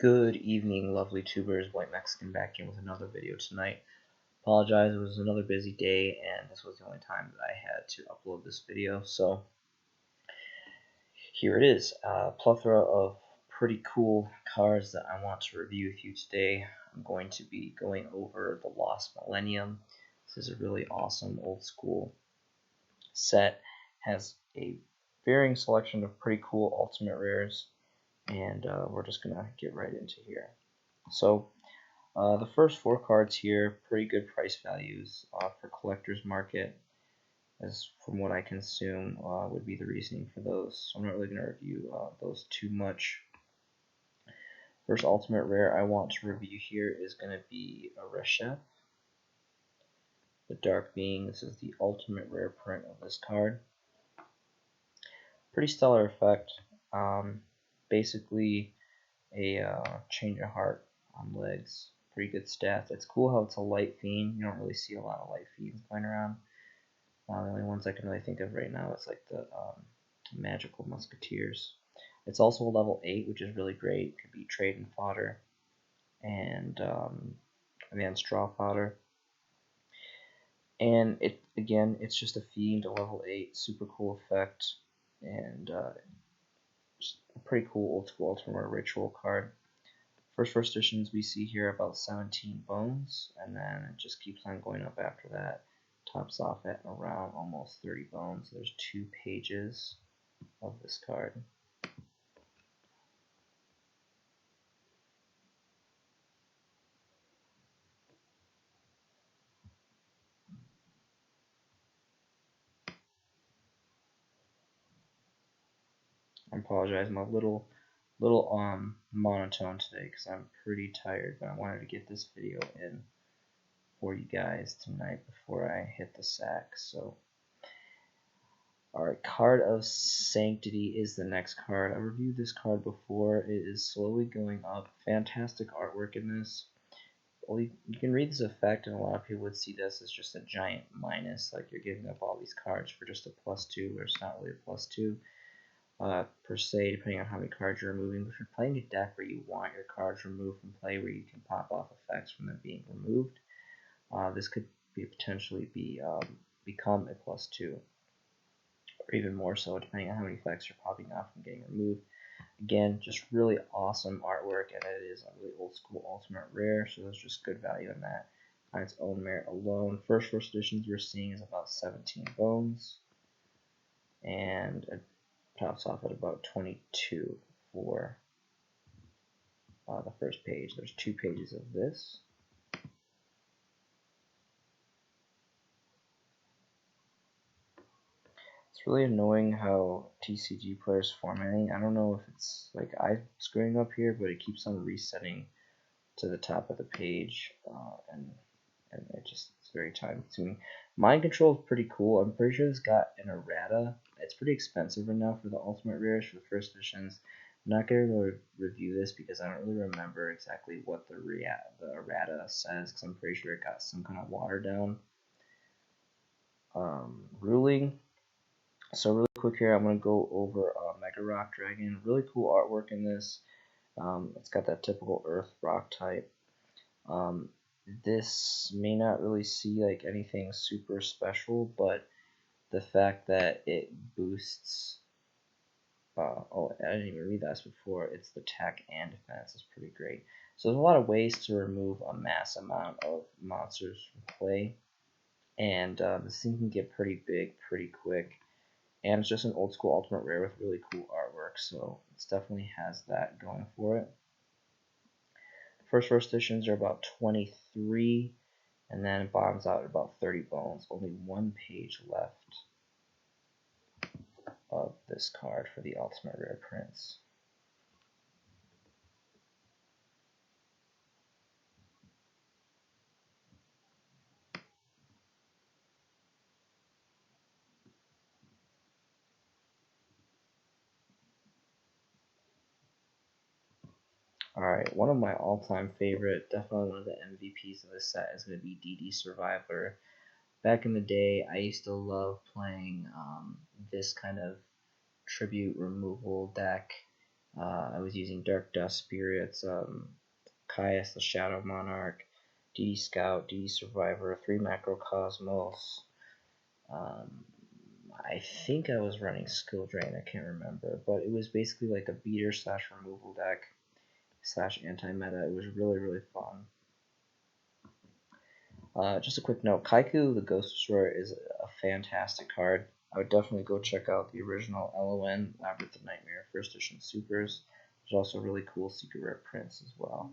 Good evening, lovely tubers. White Mexican back in with another video tonight. Apologize, it was another busy day, and this was the only time that I had to upload this video. So here it is, a plethora of pretty cool cards that I want to review with you today. I'm going to be going over the Lost Millennium. This is a really awesome old school set. Has a varying selection of pretty cool ultimate rares. And we're just gonna get right into here. So the first four cards here, pretty good price values for collector's market, as from what I consume would be the reasoning for those. So I'm not really gonna review those too much. First ultimate rare I want to review here is gonna be a Reshef, the Dark Being. This is the ultimate rare print of this card. Pretty stellar effect. Basically a change of heart on legs. Pretty good stats. It's cool how it's a light fiend. You don't really see a lot of light fiends going around. The only ones I can really think of right now is like the magical musketeers. It's also a level 8, which is really great. It could be trade and fodder, and straw fodder. And it's just a fiend, a level 8, super cool effect, and just a pretty cool old school ultimate ritual card. First editions we see here about 17 bones, and then it just keeps on going up after that. Tops off at around almost 30 bones. There's 2 pages of this card. I apologize, I'm a little monotone today because I'm pretty tired, but I wanted to get this video in for you guys tonight before I hit the sack. So alright, Card of Sanctity is the next card. I reviewed this card before. It is slowly going up. Fantastic artwork in this. Well, you can read this effect, and a lot of people would see this as just a giant minus, like you're giving up all these cards for just a +2, where it's not really a +2 per se, depending on how many cards you're removing. But if you're playing a deck where you want your cards removed from play, where you can pop off effects from them being removed, this could potentially become a +2, or even more so, depending on how many effects you're popping off and getting removed. Again, just really awesome artwork, and it is a really old school ultimate rare, so there's just good value in that on its own merit alone. First editions we're seeing is about 17 bones, and it tops off at about 22 for the first page. There's 2 pages of this. It's really annoying how TCG players formatting. I don't know if it's like I'm screwing up here, but it keeps on resetting to the top of the page, and it's very time consuming. Mind Control is pretty cool. I'm pretty sure it's got an errata. It's pretty expensive right now for the ultimate rares for the first editions. I'm not going to review this because I don't really remember exactly what the errata says, because I'm pretty sure it got some kind of watered down ruling. So really quick here, I'm going to go over Mega Rock Dragon. Really cool artwork in this. It's got that typical Earth Rock type. This may not really see like anything super special, but the fact that it boosts oh, I didn't even read that before, it's the attack and defense is pretty great. So there's a lot of ways to remove a mass amount of monsters from play, and this thing can get pretty big pretty quick, and it's just an old school ultimate rare with really cool artwork, so it definitely has that going for it. First editions are about 23, and then it bottoms out at about 30 bones. Only 1 page left of this card for the ultimate rare prints. Alright, one of my all-time favorite, definitely one of the MVPs of this set is going to be DD Survivor. Back in the day, I used to love playing this kind of tribute removal deck, I was using Dark Dust Spirits, Caius the Shadow Monarch, DD Scout, DD Survivor, 3 Macrocosmos. I think I was running Skill Drain, I can't remember, but it was basically like a beater slash removal deck slash anti-meta. It was really, really fun. Just a quick note, Kaiku the Ghost Destroyer is a fantastic card. I would definitely go check out the original LON, Labyrinth of Nightmare, first edition Supers. There's also really cool secret rare prints as well.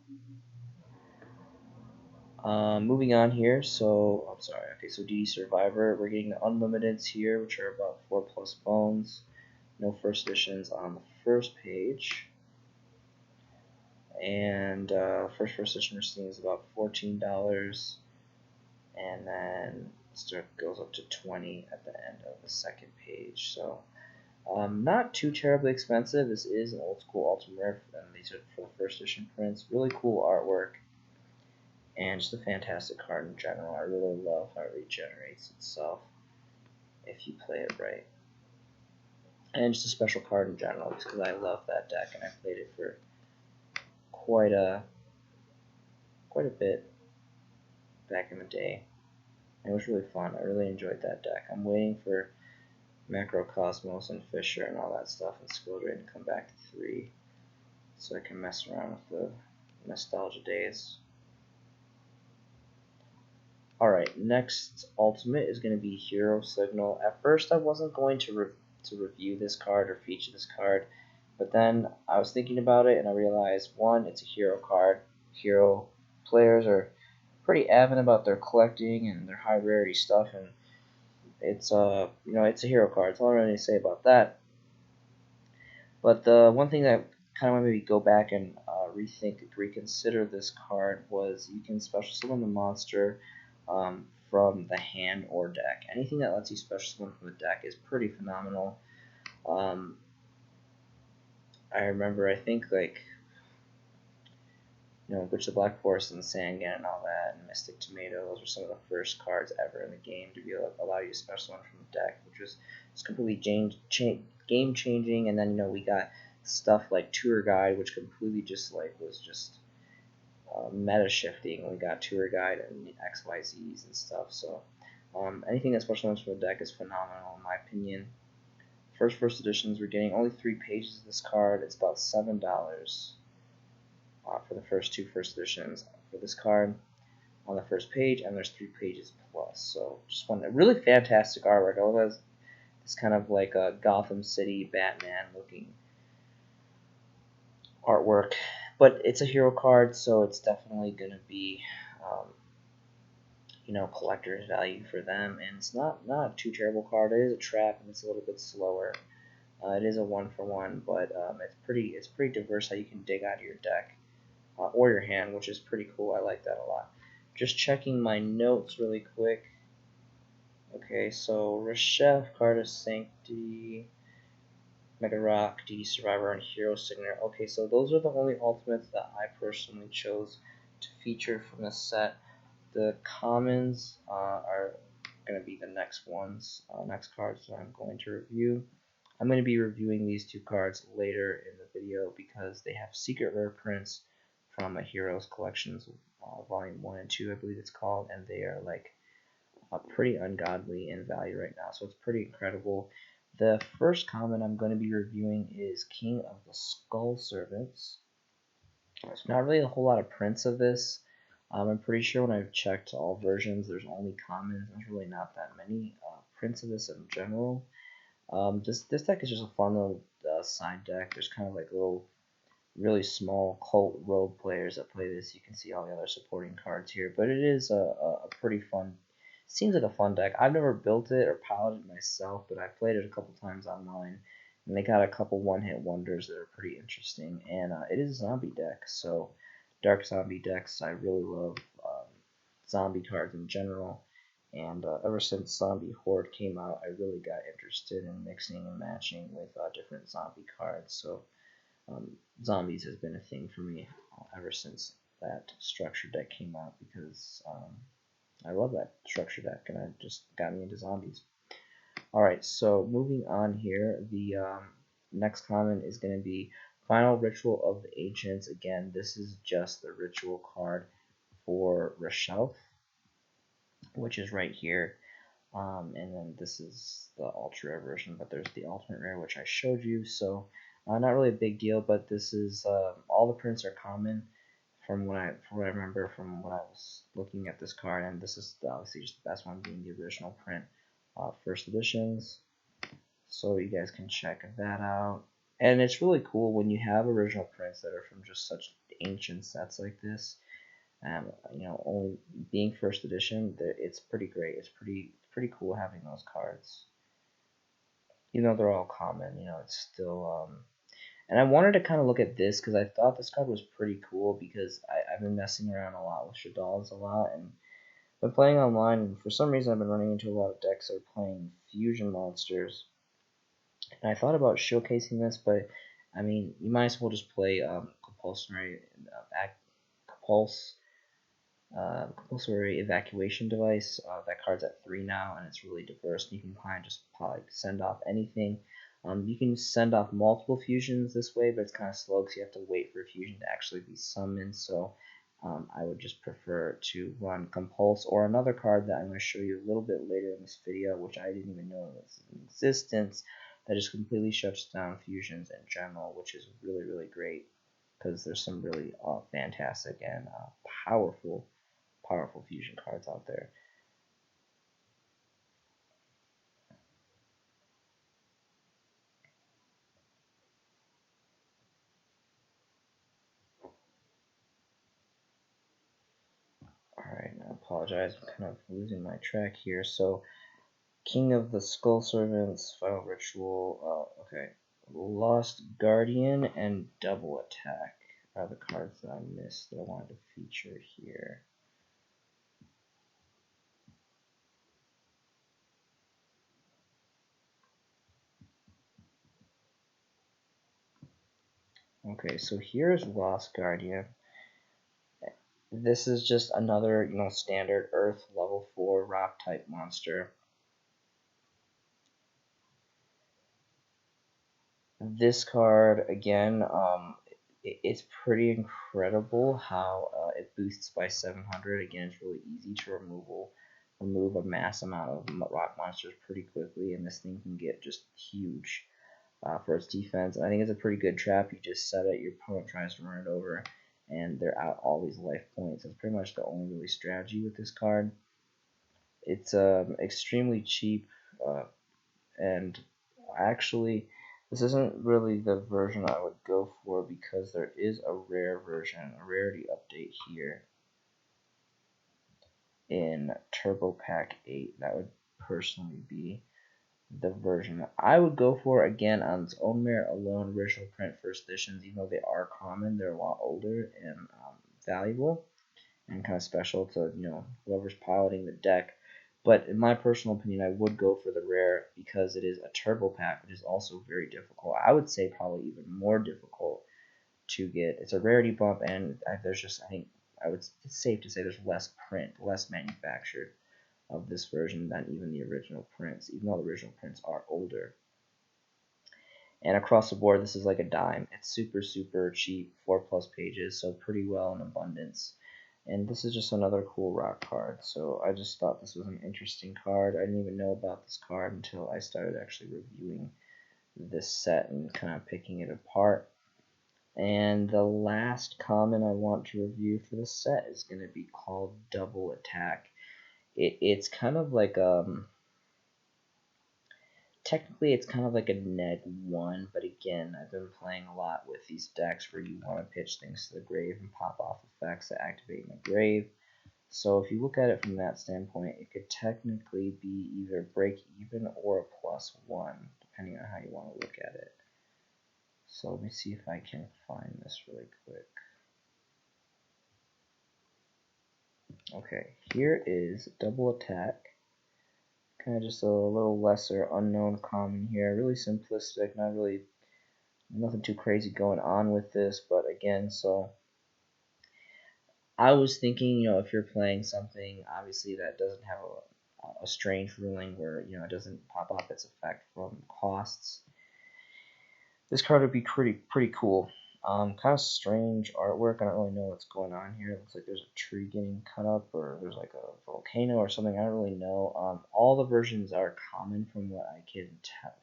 Moving on here, so, I'm sorry, okay, so DD Survivor, we're getting the Unlimiteds here, which are about 4+ bones. No first editions on the first page. And first edition we're seeing is about $14. And then it goes up to 20 at the end of the second page. So not too terribly expensive. This is an old school Ultimate Rare, and these are for the first edition prints. Really cool artwork, and just a fantastic card in general. I really love how it regenerates itself if you play it right. And just a special card in general, just because I love that deck, and I played it for quite a bit back in the day. It was really fun. I really enjoyed that deck. I'm waiting for Macrocosmos and Fisher and all that stuff and Skill Drain to come back to 3 so I can mess around with the nostalgia days. Alright, next Ultimate is going to be Hero Signal. At first I wasn't going to review this card or feature this card, but then I was thinking about it and I realized, one, it's a hero card. Hero players are pretty avid about their collecting and their high rarity stuff, and it's it's a hero card. That's all I really say about that. But the one thing that kind of made me go back and reconsider this card was you can special summon the monster from the hand or deck. Anything that lets you special summon from the deck is pretty phenomenal. I remember, I think, like, Witch of the Black Forest and Sangan and all that, and Mystic Tomato, those were some of the first cards ever in the game to be able to allow you to special summon from the deck, which was just completely game changing. And then we got stuff like Tour Guide, which completely was just meta shifting. We got Tour Guide and XYZs and stuff. So anything that special summons from the deck is phenomenal in my opinion. First editions, we're getting only 3 pages of this card. It's about $7. For the first 2 first editions for this card on the first page, and there's 3 pages plus. So just a really fantastic artwork. I love this kind of like a Gotham City Batman looking artwork, but it's a hero card, so it's definitely going to be collector's value for them, and it's not a too terrible card. It is a trap and it's a little bit slower. It is a 1-for-1, but it's pretty diverse how you can dig out of your deck. Or your hand, which is pretty cool. I like that a lot. Just checking my notes really quick. Okay, so Reshef, Card of Sanctity, Mega Rock, DD Survivor, and Hero Signature. Okay, so those are the only ultimates that I personally chose to feature from the set. The commons are going to be the next cards that I'm going to review. I'm going to be reviewing these 2 cards later in the video because they have secret rare prints from a Heroes Collections Volume 1 and 2, I believe it's called, and they are like pretty ungodly in value right now, so it's pretty incredible. The first common I'm going to be reviewing is King of the Skull Servants. There's not really a whole lot of prints of this. I'm pretty sure when I've checked all versions, there's only commons. There's really not that many prints of this in general. This deck is just a fun little side deck. There's kind of like little really small cult rogue players that play this. You can see all the other supporting cards here, but it is a pretty fun, seems like a fun deck. I've never built it or piloted it myself, but I've played it a couple times online, and they got a couple one-hit wonders that are pretty interesting, and it is a zombie deck, so dark zombie decks, I really love zombie cards in general, and ever since Zombie Horde came out, I really got interested in mixing and matching with different zombie cards, so zombies has been a thing for me ever since that structure deck came out, because I love that structure deck and it just got me into zombies. Alright, so moving on here, the next common is going to be Final Ritual of the Ancients. Again, this is just the ritual card for Rashelf, which is right here. And then this is the ultra rare version, but there's the ultimate rare, which I showed you. So not really a big deal, but this is all the prints are common from what I remember from when I was looking at this card, and this is obviously just the best one, being the original print, first editions. So you guys can check that out. And it's really cool when you have original prints that are from just such ancient sets like this. Only being first edition, it's pretty great. It's pretty cool having those cards. Even though they're all common, it's still. And I wanted to kind of look at this because I thought this card was pretty cool because I've been messing around a lot with Shaddoll's a lot and been playing online, and for some reason I've been running into a lot of decks that are playing fusion monsters. And I thought about showcasing this, but I mean, you might as well just play compulsory compulsory evacuation device. That card's at 3 now, and it's really diverse. You can kind of just probably send off anything. You can send off multiple fusions this way, but it's kind of slow because you have to wait for a fusion to actually be summoned. So I would just prefer to run Compulse or another card that I'm going to show you a little bit later in this video, which I didn't even know was in existence, that just completely shuts down fusions in general, which is really, really great because there's some really fantastic and powerful fusion cards out there. Alright, I apologize, I'm kind of losing my track here. So, King of the Skull Servants, Final Ritual, okay. Lost Guardian and Double Attack are the cards that I missed that I wanted to feature here. Okay, so here's Lost Guardian. This is just another, standard Earth level 4 rock type monster. This card, again, it's pretty incredible how it boosts by 700. Again, it's really easy to remove a mass amount of rock monsters pretty quickly, and this thing can get just huge for its defense. And I think it's a pretty good trap. You just set it, your opponent tries to run it over, and they're out all these life points. That's pretty much the only really strategy with this card. It's extremely cheap, and actually, this isn't really the version I would go for because there is a rare version, a rarity update here in Turbo Pack 8. That would personally be the version I would go for. Again, on its own merit alone, original print first editions, even though they are common, they're a lot older and valuable and kind of special to whoever's piloting the deck. But in my personal opinion, I would go for the rare because it is a turbo pack, which is also very difficult. I would say probably even more difficult to get. It's a rarity bump, and there's it's safe to say there's less print, less manufactured of this version than even the original prints, even though the original prints are older. And across the board, this is like a dime. It's super, super cheap, 4+ pages, so pretty well in abundance. And this is just another cool rock card, so I just thought this was an interesting card. I didn't even know about this card until I started actually reviewing this set and kind of picking it apart. And the last common I want to review for the set is going to be called Double Attack. It's kind of like technically it's kind of like a neg 1, but again, I've been playing a lot with these decks where you want to pitch things to the grave and pop off effects that activate in the grave. So if you look at it from that standpoint, it could technically be either break even or a +1, depending on how you want to look at it. So let me see if I can find this really quick. Okay, here is Double Attack. Kind of just a little lesser unknown common here. Really simplistic, nothing too crazy going on with this, but again, so I was thinking, if you're playing something obviously that doesn't have a strange ruling where it doesn't pop off its effect from costs, This card would be pretty cool. Kind of strange artwork. I don't really know what's going on here. It looks like there's a tree getting cut up, or there's like a volcano or something. I don't really know. All the versions are common from what I can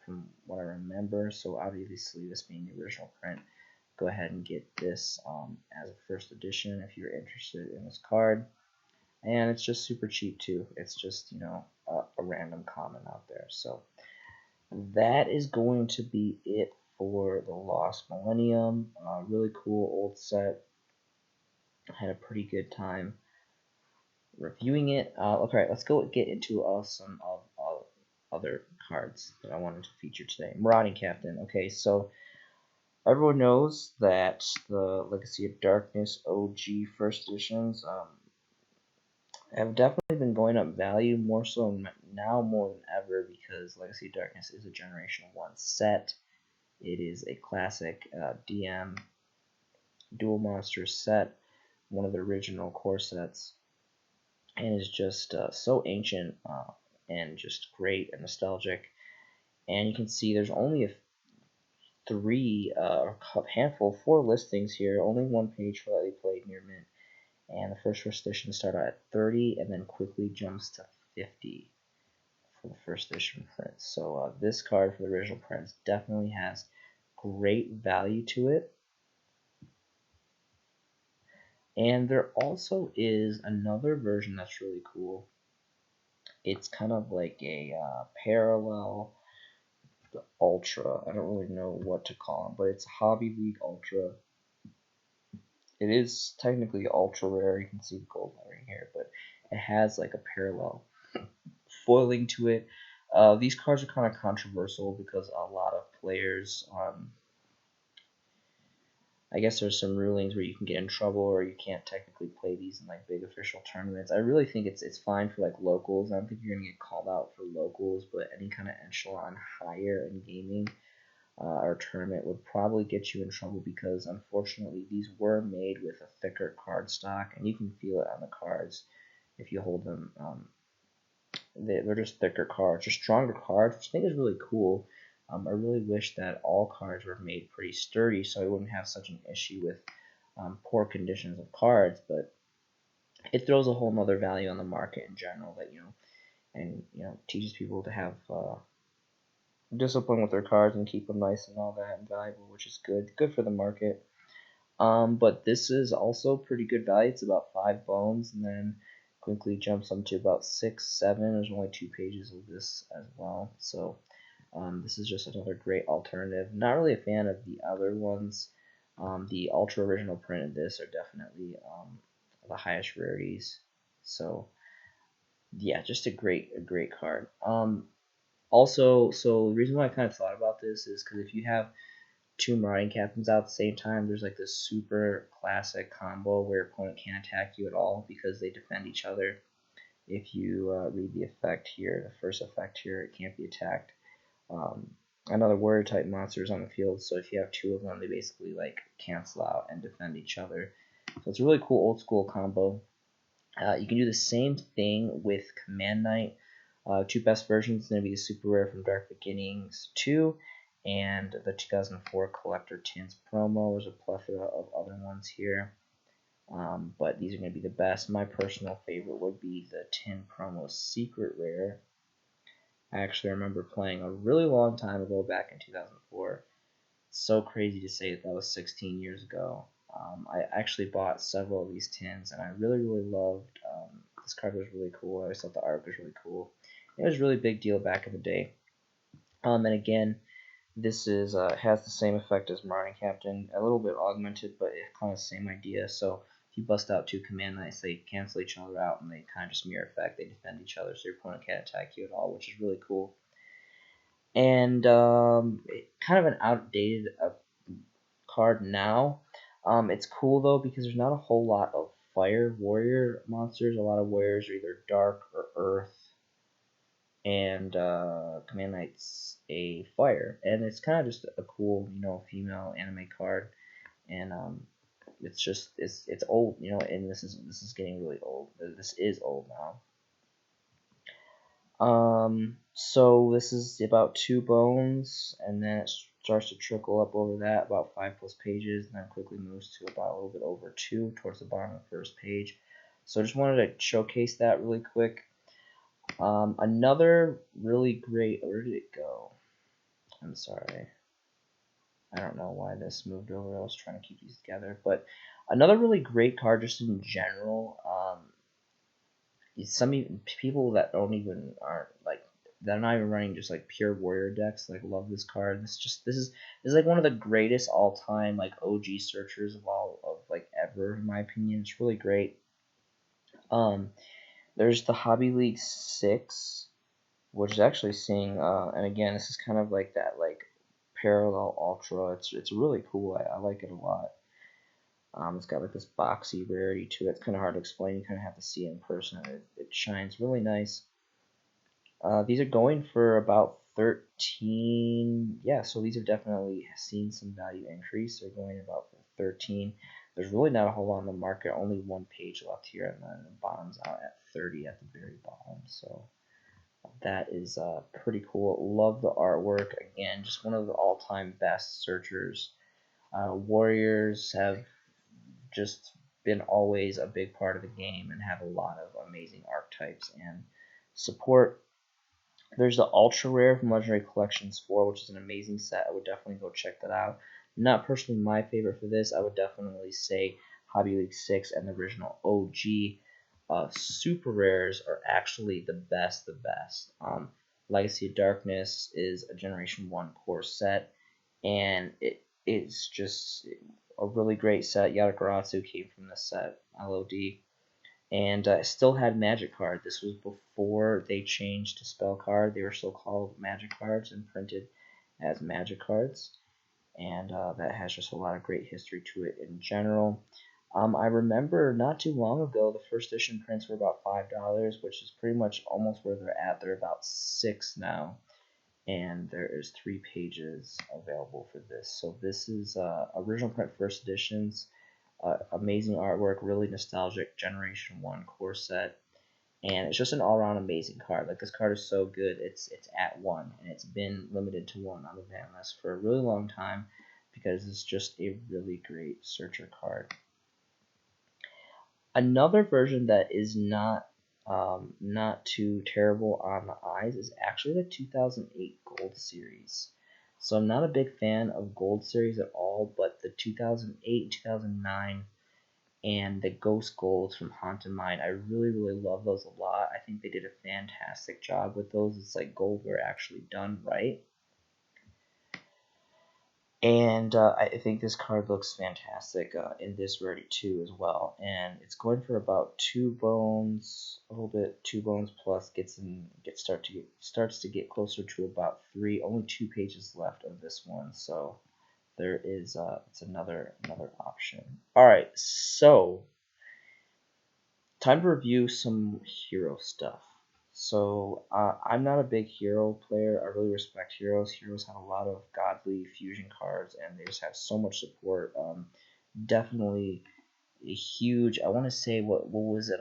from what I remember. So obviously, this being the original print, go ahead and get this as a first edition if you're interested in this card. And it's just super cheap too. It's just a random common out there. So that is going to be it for the Lost Millennium. Really cool old set. I had a pretty good time reviewing it. Okay, let's go get into some other cards that I wanted to feature today. Marauding Captain. Okay, so everyone knows that the Legacy of Darkness OG first editions have definitely been going up value, more so now more than ever, because Legacy of Darkness is a Generation 1 set. It is a classic DM dual monster set, one of the original core sets, and is just so ancient and just great and nostalgic. And you can see there's only four listings here, only one page for Lightly Played near mint. And the first edition started at 30 and then quickly jumps to 50 for the first edition prints. So this card for the original prints definitely has great value to it. And there also is another version that's really cool. It's kind of like a parallel Ultra. I don't really know what to call them, but it's Hobby League Ultra. It is technically ultra rare. You can see the gold lettering here, but it has like a parallel foiling to it. These cards are kind of controversial because a lot of players, I guess there's some rulings where you can get in trouble or you can't technically play these in like big official tournaments. I really think it's fine for like locals. I don't think you're gonna get called out for locals, but any kind of echelon higher in gaming or tournament would probably get you in trouble because unfortunately these were made with a thicker card stock, and you can feel it on the cards if you hold them. They're just thicker cards, just stronger cards, which I think is really cool. I really wish that all cards were made pretty sturdy so I wouldn't have such an issue with poor conditions of cards, but it throws a whole nother value on the market in general that, and teaches people to have discipline with their cards and keep them nice and all that and valuable, which is good for the market. But this is also pretty good value. It's about 5 bones, and then quickly jumps up to about 6, 7. There's only 2 pages of this as well, so this is just another great alternative. Not really a fan of the other ones. The ultra original print of this are definitely the highest rarities. So yeah, just a great card. Also, so the reason why I kind of thought about this is because if you have 2 Marauding Captains out at the same time, there's like this super classic combo where your opponent can't attack you at all because they defend each other. If you read the effect here, the first effect here, it can't be attacked. Another warrior type monster is on the field, so if you have 2 of them, they basically like cancel out and defend each other. So it's a really cool old school combo. You can do the same thing with Command Knight. 2 best versions are going to be the super rare from Dark Beginnings 2 and the 2004 Collector Tins promo. There's a plethora of other ones here, but these are going to be the best. My personal favorite would be the Tin promo Secret Rare. I actually remember playing a really long time ago back in 2004. So crazy to say that was 16 years ago. I actually bought several of these tins, and I really loved. This card was really cool. I always thought the art was really cool. It was a really big deal back in the day. And again, this is has the same effect as Marauding Captain, a little bit augmented, but it's kind of the same idea. So if you bust out 2 Command Knights, they cancel each other out, and they kind of just mirror effect. They defend each other, so your opponent can't attack you at all, which is really cool. And kind of an outdated card now. It's cool though because there's not a whole lot of fire warrior monsters. A lot of warriors are either dark or earth, and Command Knight's a fire, and it's kind of just a cool, female anime card, and it's old, and this is getting really old. This is old now. So this is about 2 bones, and then starts to trickle up over that, about 5+ pages, and then quickly moves to about a little bit over 2 towards the bottom of the first page. So I just wanted to showcase that really quick. Another really great, where did it go? I'm sorry. I don't know why this moved over. I was trying to keep these together. But another really great card just in general. Some people that aren't like, they're not even running just like pure warrior decks, like, love this card. This is like one of the greatest all time like OG searchers of all of like ever, in my opinion. It's really great. There's the Hobby League 6, which is actually seeing and again, this is kind of like that like parallel ultra. It's really cool. I like it a lot. It's got like this boxy rarity to it. It's kind of hard to explain. You kind of have to see it in person. It shines really nice. These are going for about 13. Yeah, so these have definitely seen some value increase. They're going about 13. There's really not a whole lot on the market. Only one page left here, and then it bottoms out at 30 at the very bottom. So that is pretty cool. Love the artwork. Again, just one of the all-time best searchers. Warriors have just been always a big part of the game and have a lot of amazing archetypes and support. There's the Ultra Rare from Legendary Collections 4, which is an amazing set. I would definitely go check that out. Not personally my favorite for this. I would definitely say Hobby League 6 and the original OG. Super Rares are actually the best. Legacy of Darkness is a Generation 1 core set, and it's just a really great set. Yatagarasu came from this set, LOD. And still had Magic Card. This was before they changed to Spell Card. They were still called Magic Cards and printed as Magic Cards. And that has just a lot of great history to it in general. I remember not too long ago, the first edition prints were about $5, which is pretty much almost where they're at. They're about $6 now. And there is 3 pages available for this. So this is original print first editions. Amazing artwork, really nostalgic Generation 1 core set, and it's just an all-around amazing card. Like, this card is so good, it's at 1, and it's been limited to 1 on the ban list for a really long time because it's just a really great searcher card. Another version that is not too terrible on the eyes is actually the 2008 Gold Series. So I'm not a big fan of Gold Series at all, but the 2008, 2009, and the Ghost Golds from Haunted Mind, I really love those a lot. I think they did a fantastic job with those. It's like Goldware actually done right. And I think this card looks fantastic in this rarity too as well. And it's going for about 2 bones, a little bit 2 bones plus. Starts to get closer to about 3. Only 2 pages left of this one, so there is it's another option. All right, so time to review some hero stuff. So I'm not a big hero player. I really respect heroes. Heroes have a lot of godly fusion cards, and they just have so much support. Definitely a huge. I want to say what was it?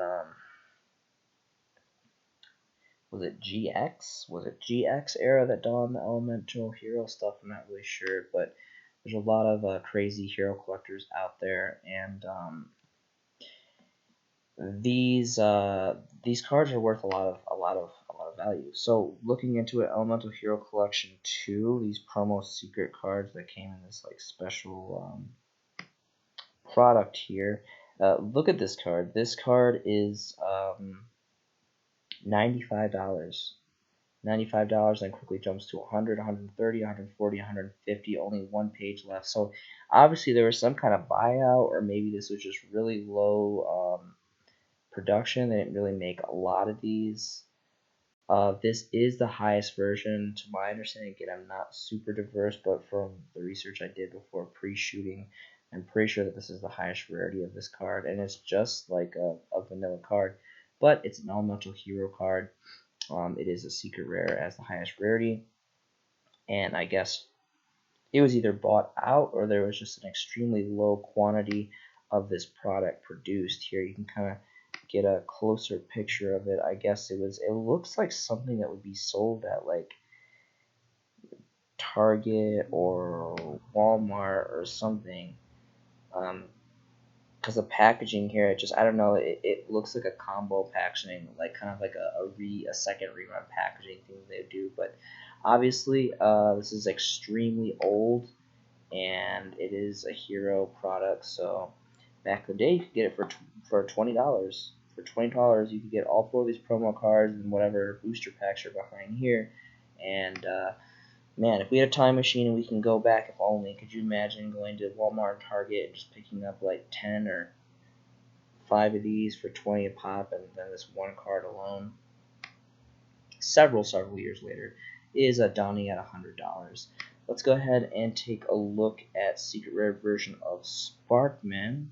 Was it GX? Was it GX era that donned the elemental hero stuff? I'm not really sure, but there's a lot of crazy hero collectors out there, and these cards are worth a lot of value. So looking into it, Elemental Hero Collection 2, these promo secret cards that came in this like special product here. Look at this card. This card is $95. $95, then quickly jumps to 100, 130, 140, 150, only 1 page left. So obviously there was some kind of buyout, or maybe this was just really low production. They didn't really make a lot of these. This is the highest version, to my understanding. Again, I'm not super diverse, but from the research I did before pre-shooting, I'm pretty sure that this is the highest rarity of this card, and it's just like a vanilla card, but it's an elemental hero card. It is a secret rare as the highest rarity, and I guess it was either bought out or there was just an extremely low quantity of this product produced. Here you can kind of get a closer picture of it. I guess it looks like something that would be sold at like Target or Walmart or something. Because the packaging here, I don't know, it looks like a combo packaging, like kind of like a second rerun packaging thing they do. But obviously, this is extremely old, and it is a hero product. So back in the day, you could get it for $20. For $20, you could get all 4 of these promo cards and whatever booster packs are behind here. And man, if we had a time machine and we can go back, if only, could you imagine going to Walmart or Target and just picking up like 10 or 5 of these for 20 a pop, and then this one card alone, several years later, is downing at $100. Let's go ahead and take a look at secret rare version of Sparkman.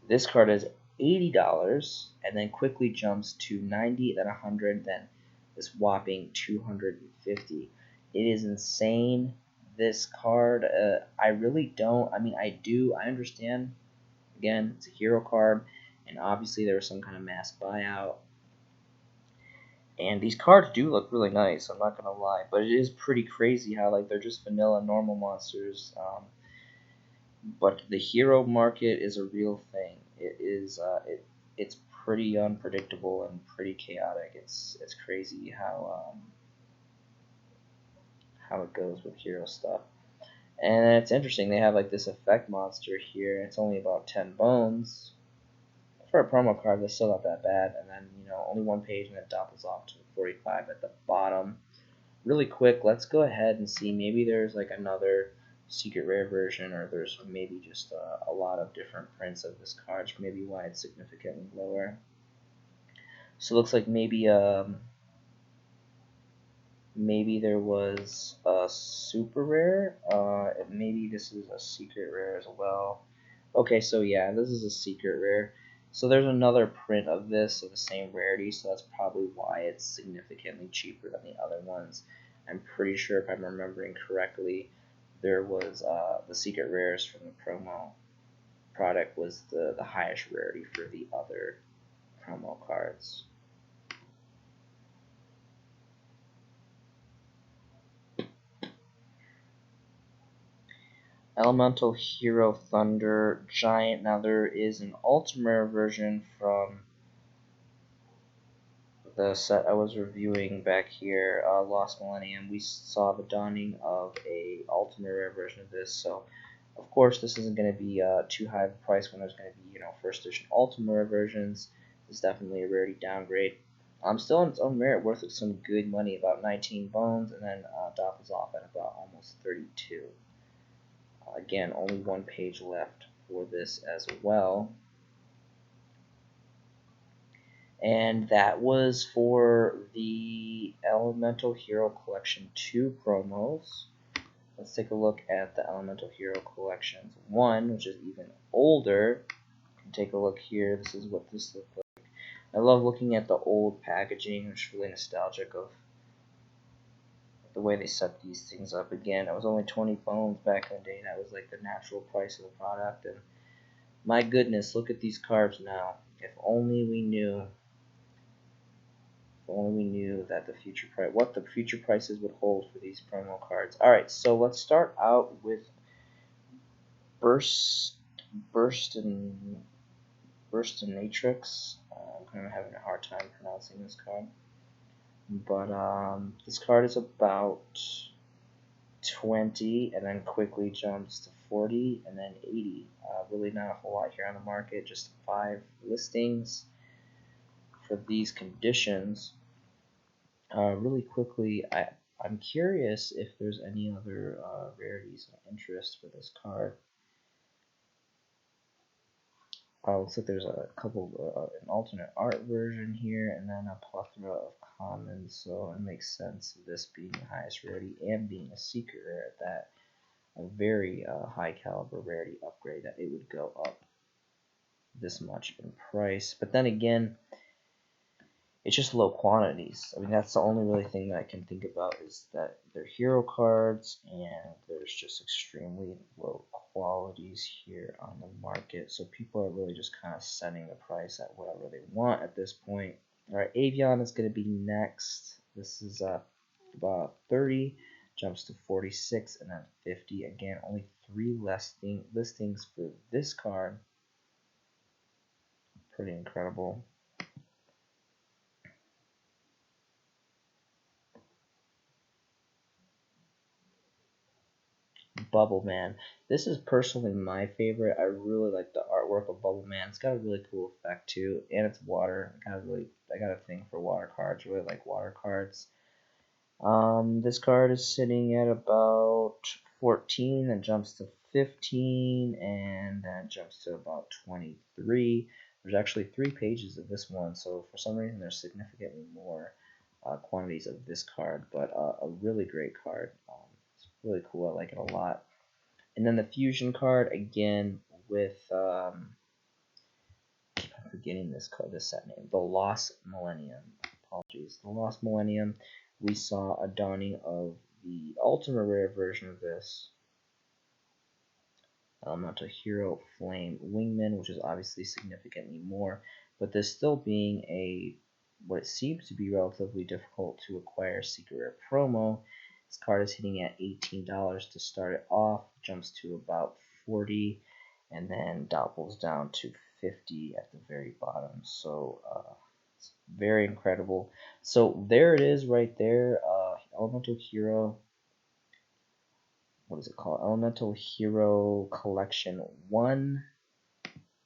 This card is $80 and then quickly jumps to $90, then $100, then this whopping $250. It is insane. This card, I really don't. I mean, I do. I understand. Again, it's a hero card, and obviously there was some kind of mass buyout. And these cards do look really nice. I'm not gonna lie, but it is pretty crazy how like they're just vanilla normal monsters. But the hero market is a real thing. It is. It's pretty unpredictable and pretty chaotic. It's crazy how it goes with hero stuff. And it's interesting. They have like this effect monster here. It's only about 10 bones for a promo card. That's still not that bad. And then only 1 page, and it doubles off to 45 at the bottom. Really quick. Let's go ahead and see. Maybe there's like another secret rare version, or there's maybe just a lot of different prints of this card, maybe why it's significantly lower. So it looks like maybe there was a super rare, maybe this is a secret rare as well. Okay, so yeah, this is a secret rare. So there's another print of this of the same rarity, so that's probably why it's significantly cheaper than the other ones. I'm pretty sure, if I'm remembering correctly, there was the secret rares from the promo product was the highest rarity for the other promo cards. Elemental Hero Thunder Giant. Now there is an Ultimate version from the set I was reviewing back here, Lost Millennium. We saw the dawning of a Ultimate Rare version of this, so of course this isn't going to be too high of a price when there's going to be first edition Ultimate Rare versions. This is definitely a rarity downgrade. Still on its own merit, worth some good money, about 19 bones, and then doubles off at about almost 32. Again, only 1 page left for this as well. And that was for the Elemental Hero Collection 2 promos. Let's take a look at the Elemental Hero Collections 1, which is even older. You can take a look here. This is what this looks like. I love looking at the old packaging, which is really nostalgic of the way they set these things up. Again, it was only 20 bones back in the day. That was like the natural price of the product. And my goodness, look at these cards now. If only we knew that the future price, what the future prices would hold for these promo cards. All right, so let's start out with Burstinatrix. I'm kind of having a hard time pronouncing this card, but this card is about 20, and then quickly jumps to 40, and then 80. Really not a whole lot here on the market. Just 5 listings for these conditions. Really quickly, I'm curious if there's any other rarities of interest for this card. Looks like there's a couple, an alternate art version here, and then a plethora of commons, so it makes sense, this being the highest rarity and being a secret rare at that, a very high caliber rarity upgrade, that it would go up this much in price. But then again, it's just low quantities. I mean, that's the only really thing that I can think about, is that they're hero cards and there's just extremely low qualities here on the market. So people are really just kind of setting the price at whatever they want at this point. All right, Avion is going to be next. This is about 30, jumps to 46, and then 50. Again, only 3 listings for this card. Pretty incredible. Bubbleman. This is personally my favorite. I really like the artwork of Bubbleman. It's got a really cool effect too, and it's water. I got a thing for water cards. Really like water cards. This card is sitting at about 14, then jumps to 15, and then jumps to about 23. There's actually 3 pages of this one, so for some reason there's significantly more quantities of this card, but a really great card. It's really cool. I like it a lot. And then the fusion card again with I'm forgetting this set name, the Lost Millennium. Apologies, the Lost Millennium. We saw a donning of the ultimate rare version of this, Elemental Hero Flame Wingman, which is obviously significantly more, but this still being a what it seems to be relatively difficult to acquire secret rare promo. This card is hitting at $18 to start it off, jumps to about 40, and then doubles down to 50 at the very bottom. So it's very incredible. So there it is right there. Elemental Hero. What is it called? Elemental Hero Collection 1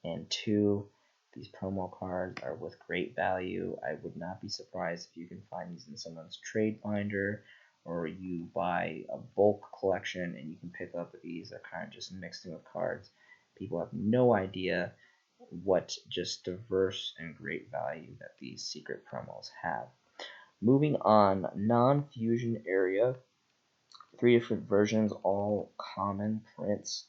and 2. These promo cards are with great value. I would not be surprised if you can find these in someone's trade binder, or you buy a bulk collection and you can pick up these. They're kind of just mixed in with cards. People have no idea what just diverse and great value that these secret promos have. Moving on, non-fusion area. 3 different versions, all common prints.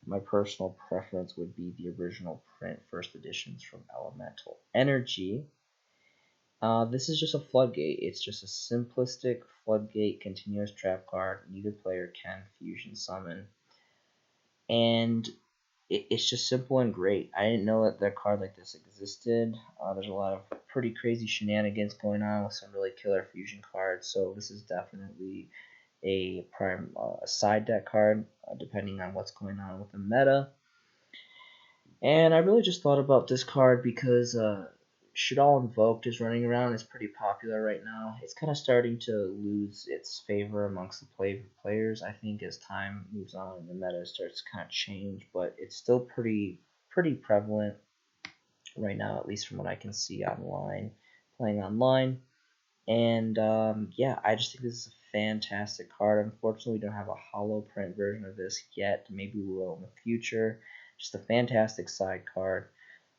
My personal preference would be the original print first editions from Elemental Energy. This is just a floodgate. It's just a simplistic floodgate continuous trap card. Neither player can fusion summon. And it's just simple and great. I didn't know that a card like this existed. There's a lot of pretty crazy shenanigans going on with some really killer fusion cards. So this is definitely a side deck card, depending on what's going on with the meta. And I really just thought about this card because Shaddoll Invoked is running around. It's pretty popular right now. It's kind of starting to lose its favor amongst the players, I think, as time moves on and the meta starts to kind of change. But it's still pretty prevalent right now, at least from what I can see online, playing online. And yeah, I just think this is a fantastic card. Unfortunately, we don't have a holo print version of this yet. Maybe we will in the future. Just a fantastic side card.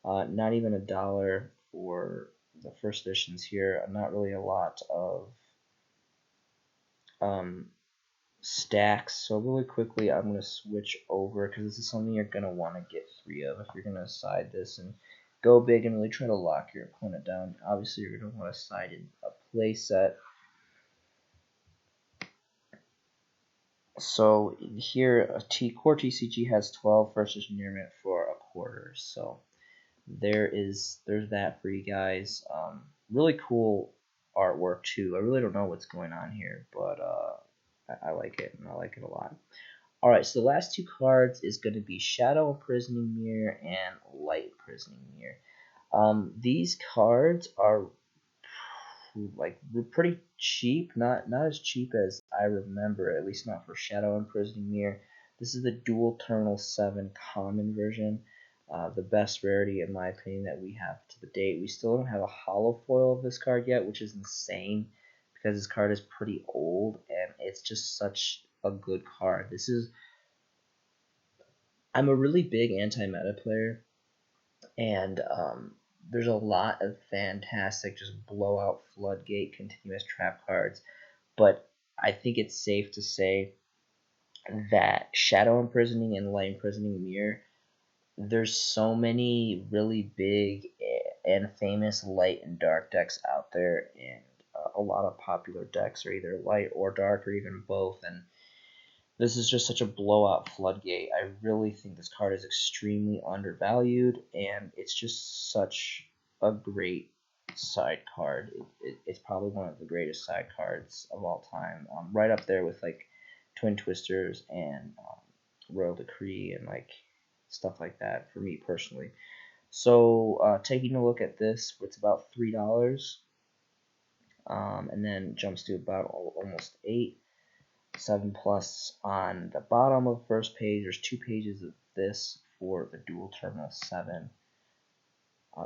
Not even $1 for the first editions here. Not really a lot of stacks. So really quickly, I'm going to switch over because this is something you're going to want to get 3 of if you're going to side this and go big and really try to lock your opponent down. Obviously, you're going to want to side in a play set. So here, Core TCG has 12 first edition Nearmint for a quarter. So there's that for you guys. Really cool artwork too. I really don't know what's going on here, but I like it, and I like it a lot. Alright, so the last 2 cards is going to be Shadow Imprisoning Mirror and Light Imprisoning Mirror. These cards are like pretty cheap, not as cheap as I remember, at least not for Shadow Imprisoning Mirror. This is the Dual Terminal 7 common version, the best rarity in my opinion that we have to the date. We still don't have a holo foil of this card yet, which is insane because this card is pretty old and it's just such a good card. I'm a really big anti-meta player, and there's a lot of fantastic just blowout floodgate continuous trap cards, but I think it's safe to say that Shadow Imprisoning and Light Imprisoning Mirror, there's so many really big and famous light and dark decks out there, and a lot of popular decks are either light or dark or even both, and this is just such a blowout floodgate. I really think this card is extremely undervalued, and it's just such a great side card. It's probably one of the greatest side cards of all time. Right up there with like Twin Twisters and Royal Decree and like stuff like that for me personally. So taking a look at this, it's about $3, and then jumps to about almost 8. 7 plus on the bottom of the first page. There's 2 pages of this for the dual terminal 7.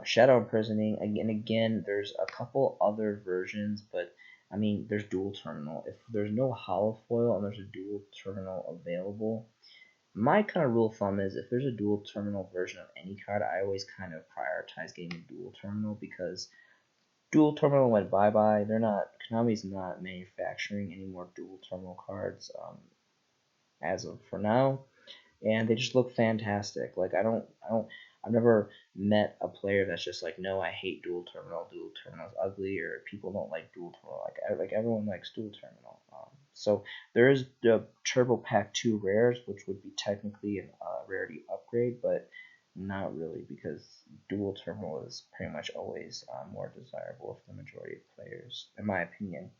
Shadow Imprisoning, again, there's a couple other versions, but I mean, there's dual terminal. If there's no hollow foil and there's a dual terminal available, my kind of rule of thumb is if there's a dual terminal version of any card, I always kind of prioritize getting a dual terminal because dual terminal went bye-bye. Konami's not manufacturing any more dual terminal cards as of for now, and they just look fantastic. Like I've never met a player that's just like, no, I hate dual terminal. Dual terminal's ugly, or people don't like dual terminal. Like everyone likes dual terminal. So there is the Turbo Pack 2 rares, which would be technically a rarity upgrade, but not really, because dual terminal is pretty much always more desirable for the majority of players, in my opinion.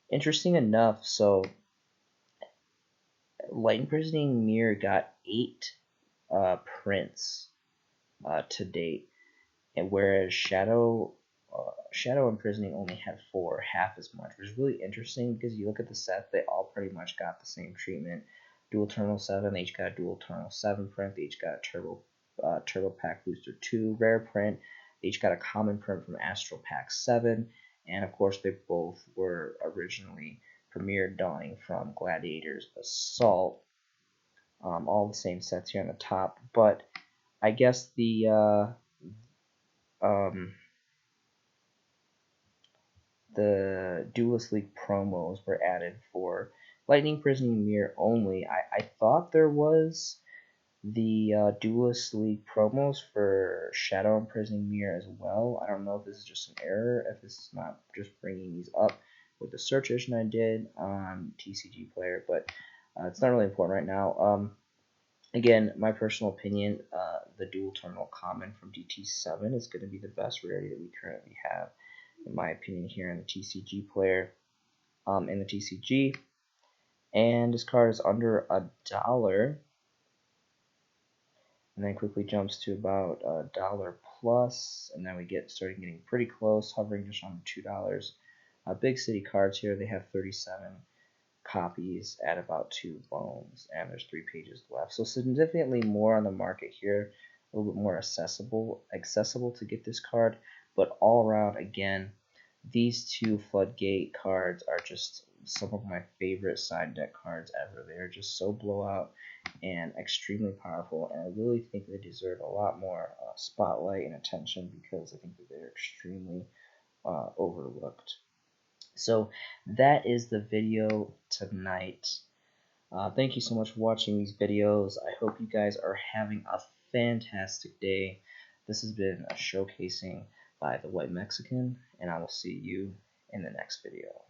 Interesting enough, so Light Imprisoning Mirror got 8 prints to date, and whereas Shadow Imprisoning only had 4, half as much, which is really interesting because you look at the set, they all pretty much got the same treatment. Dual Terminal 7, they each got a Dual Terminal 7 print, they each got a Turbo Pack Booster 2 rare print, they each got a common print from Astral Pack 7, and of course they both were originally premiered dawning from Gladiator's Assault. All the same sets here on the top, but I guess the Duelist League promos were added for Lightning Imprisoning Mirror only. I thought there was the Duelist League promos for Shadow Imprisoning Mirror as well. I don't know if this is just an error, if this is not just bringing these up with the search engine I did on TCG Player, but it's not really important right now. Again, my personal opinion, the dual terminal common from DT7 is going to be the best rarity that we currently have, in my opinion, here in the TCG Player, in the TCG. And this card is under $1, and then quickly jumps to about $1 plus, and then we starting getting pretty close, hovering just under $2. Big City cards here, they have 37 copies at about 2 bones, and there's 3 pages left, so significantly more on the market here, a little bit more accessible to get this card. But all around, again, these 2 Floodgate cards are just some of my favorite side deck cards ever. They're just so blowout and extremely powerful, and I really think they deserve a lot more spotlight and attention because I think that they're extremely overlooked. So that is the video tonight. Thank you so much for watching these videos. I hope you guys are having a fantastic day. This has been a showcasing by the White Mexican, and I will see you in the next video.